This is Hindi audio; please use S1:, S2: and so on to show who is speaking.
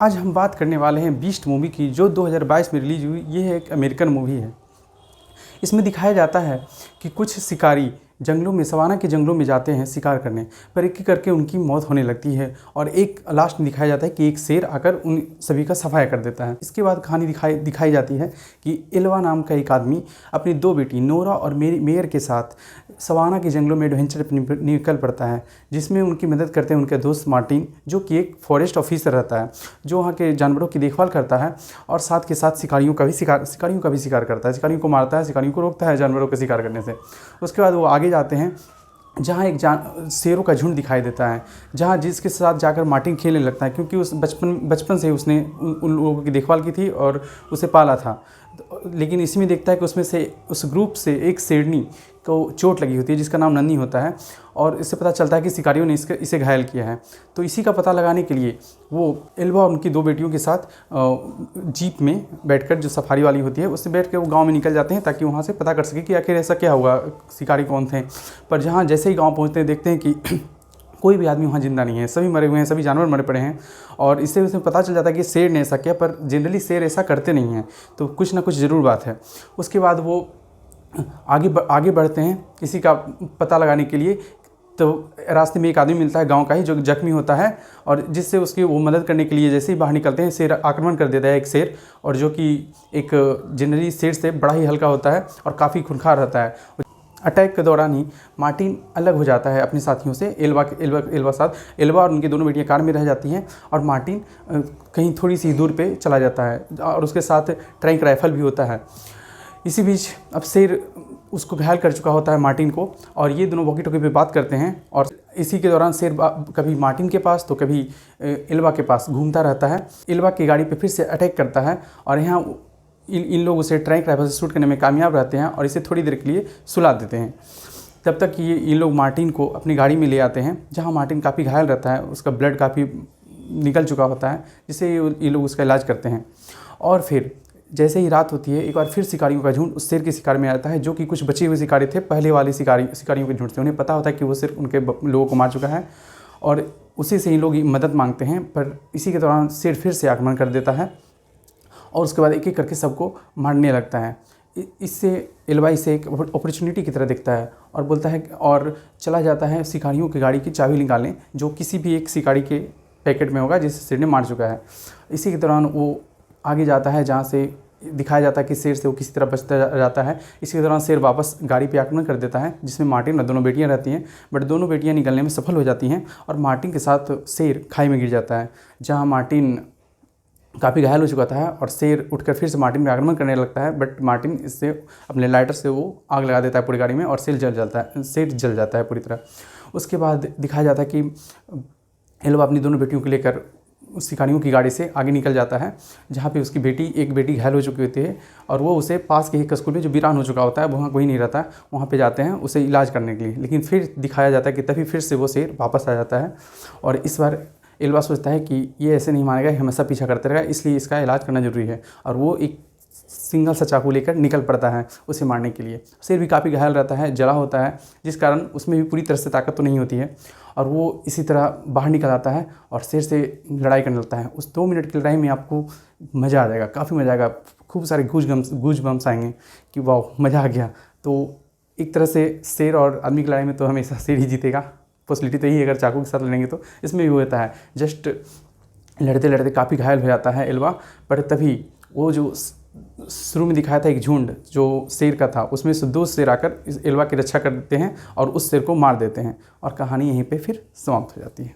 S1: आज हम बात करने वाले हैं बीस्ट मूवी की, जो 2022 में रिलीज हुई। ये एक अमेरिकन मूवी है। इसमें दिखाया जाता है कि कुछ शिकारी जंगलों में, सवाना के जंगलों में जाते हैं शिकार करने, पर एक एक करके उनकी मौत होने लगती है और एक लास्ट में दिखाया जाता है कि एक शेर आकर उन सभी का सफाया कर देता है। इसके बाद कहानी दिखाई जाती है कि एल्वा नाम का एक आदमी अपनी दो बेटी नोरा और मेयर के साथ सवाना के जंगलों में एडवेंचर पर निकल पड़ता है, जिसमें उनकी मदद करते हैं उनके दोस्त मार्टिन, जो कि एक फॉरेस्ट ऑफिसर रहता है, जो वहाँ के जानवरों की देखभाल करता है और साथ के साथ शिकारियों का भी शिकार करता है। शिकारियों को मारता है, शिकारियों को रोकता है जानवरों का शिकार करने से। उसके बाद वो आगे जाते हैं जहाँ एक शेरों का झुंड दिखाई देता है, जहाँ जिसके साथ जाकर मार्टिन खेलने लगता है, क्योंकि उस बचपन से उसने उन लोगों की देखभाल की थी और उसे पाला था। लेकिन इसमें देखता है कि उसमें से उस ग्रुप से एक शेरनी को चोट लगी होती है, जिसका नाम नन्ही होता है, और इससे पता चलता है कि शिकारियों ने इसे घायल किया है। तो इसी का पता लगाने के लिए वो एल्वा और उनकी दो बेटियों के साथ जीप में बैठकर, जो सफारी वाली होती है, उससे बैठ कर वो गाँव में निकल जाते हैं, ताकि वहाँ से पता कर सके कि आखिर ऐसा क्या हुआ, शिकारी कौन थे। पर जहाँ जैसे ही गाँव पहुँचते हैं, देखते हैं कि कोई भी आदमी वहाँ जिंदा नहीं है, सभी मरे हुए हैं, सभी जानवर मरे पड़े हैं। और इससे उसमें पता चल जाता है कि शेर ने ऐसा किया, पर जनरली शेर ऐसा करते नहीं हैं, तो कुछ ना कुछ ज़रूर बात है। उसके बाद वो आगे बढ़ते हैं किसी का पता लगाने के लिए। तो रास्ते में एक आदमी मिलता है गांव का ही, जो जख्मी होता है, और जिससे उसकी वो मदद करने के लिए जैसे ही बाहर निकलते हैं, शेर आक्रमण कर देता है, एक शेर, और जो कि एक जनरली शेर से बड़ा ही हल्का होता है और काफ़ी खूंखार रहता है। अटैक के दौरान ही मार्टिन अलग हो जाता है अपने साथियों से। एल्वा और उनकी दोनों बेटियां कार में रह जाती हैं और मार्टिन कहीं थोड़ी सी दूर पे चला जाता है, और उसके साथ ट्रैंक राइफल भी होता है। इसी बीच अब शेर उसको घायल कर चुका होता है मार्टिन को, और ये दोनों वॉकी टॉकी पे बात करते हैं। और इसी के दौरान शेर कभी मार्टिन के पास तो कभी एल्वा के पास घूमता रहता है। एल्वा की गाड़ी पे फिर से अटैक करता है, और यहाँ इन लोग उसे ट्रैंक राइफल से शूट करने में कामयाब रहते हैं और इसे थोड़ी देर के लिए सुला देते हैं। तब तक ये इन लोग मार्टिन को अपनी गाड़ी में ले आते हैं, जहाँ मार्टिन काफ़ी घायल रहता है, उसका ब्लड काफ़ी निकल चुका होता है, जिससे ये लोग उसका इलाज करते हैं। और फिर जैसे ही रात होती है, एक बार फिर शिकारियों का झुंड उस शेर के शिकार में आता है, जो कि कुछ बचे हुए शिकारी थे पहले वाले शिकारियों के झुंड से। उन्हें पता होता है कि वो शेर उनके लोगों को मार चुका है, और उसी से इन लोग मदद मांगते हैं। पर इसी के दौरान शेर फिर से आक्रमण कर देता है, और उसके बाद एक एक करके सबको मारने लगता है। इससे एल्वा इसे एक अपॉर्चुनिटी की तरह दिखता है और बोलता है, और चला जाता है शिकारियों की गाड़ी की चाबी निकालने, जो किसी भी एक शिकारी के पैकेट में होगा जिसे शेर ने मार चुका है। इसी के दौरान वो आगे जाता है, जहाँ से दिखाया जाता है कि शेर से वो किसी तरह बचता जाता है। इसी के दौरान शेर वापस गाड़ी पे आक्रमण कर देता है, जिसमें मार्टिन और दोनों बेटियां रहती हैं, बट दोनों बेटियां निकलने में सफल हो जाती हैं, और मार्टिन के साथ शेर खाई में गिर जाता है, जहाँ मार्टिन काफ़ी घायल हो चुका था, और शेर उठकर फिर से मार्टिन पे आक्रमण करने लगता है। बट मार्टिन इससे अपने लाइटर से वो आग लगा देता है पूरी गाड़ी में, और शेर जल जाता है पूरी तरह। उसके बाद दिखाया जाता है कि एल्वा अपनी दोनों बेटियों को लेकर शिकारियों की गाड़ी से आगे निकल जाता है, जहाँ पे उसकी एक बेटी घायल हो चुकी होती है, और वो उसे पास के एक स्कूल में, जो वीरान हो चुका होता है, वहाँ कोई नहीं रहता, वहाँ पे जाते हैं उसे इलाज करने के लिए। लेकिन फिर दिखाया जाता है कि तभी फिर से वो शेर वापस आ जाता है, और इस बार एल्वा सोचता है कि ये ऐसे नहीं मानेगा, हमेशा पीछा करते रहेगा, इसलिए इसका इलाज करना जरूरी है, और वो एक सिंगल सा चाकू लेकर निकल पड़ता है उसे मारने के लिए। शेर भी काफ़ी घायल रहता है, जला होता है, जिस कारण उसमें भी पूरी तरह से ताकत तो नहीं होती है, और वो इसी तरह बाहर निकल आता है और शेर से लड़ाई करने लगता है। उस 2 मिनट की लड़ाई में आपको मज़ा आ जाएगा, काफ़ी मज़ा आएगा, खूब सारे गूज बम्स आएंगे कि वाह मज़ा आ गया। तो एक तरह से शेर और आदमी की लड़ाई में तो हमेशा शेर ही जीतेगा, पॉसिबिलिटी तो यही है, अगर चाकू के साथ लड़ेंगे तो। इसमें भी होता है, जस्ट लड़ते लड़ते काफ़ी घायल हो जाता है एल्वा, पर तभी वो जो शुरू में दिखाया था एक झुंड जो शेर का था, उसमें से 2 शेर आकर इस एल्वा की रक्षा करते हैं और उस शेर को मार देते हैं, और कहानी यहीं पे फिर समाप्त हो जाती है।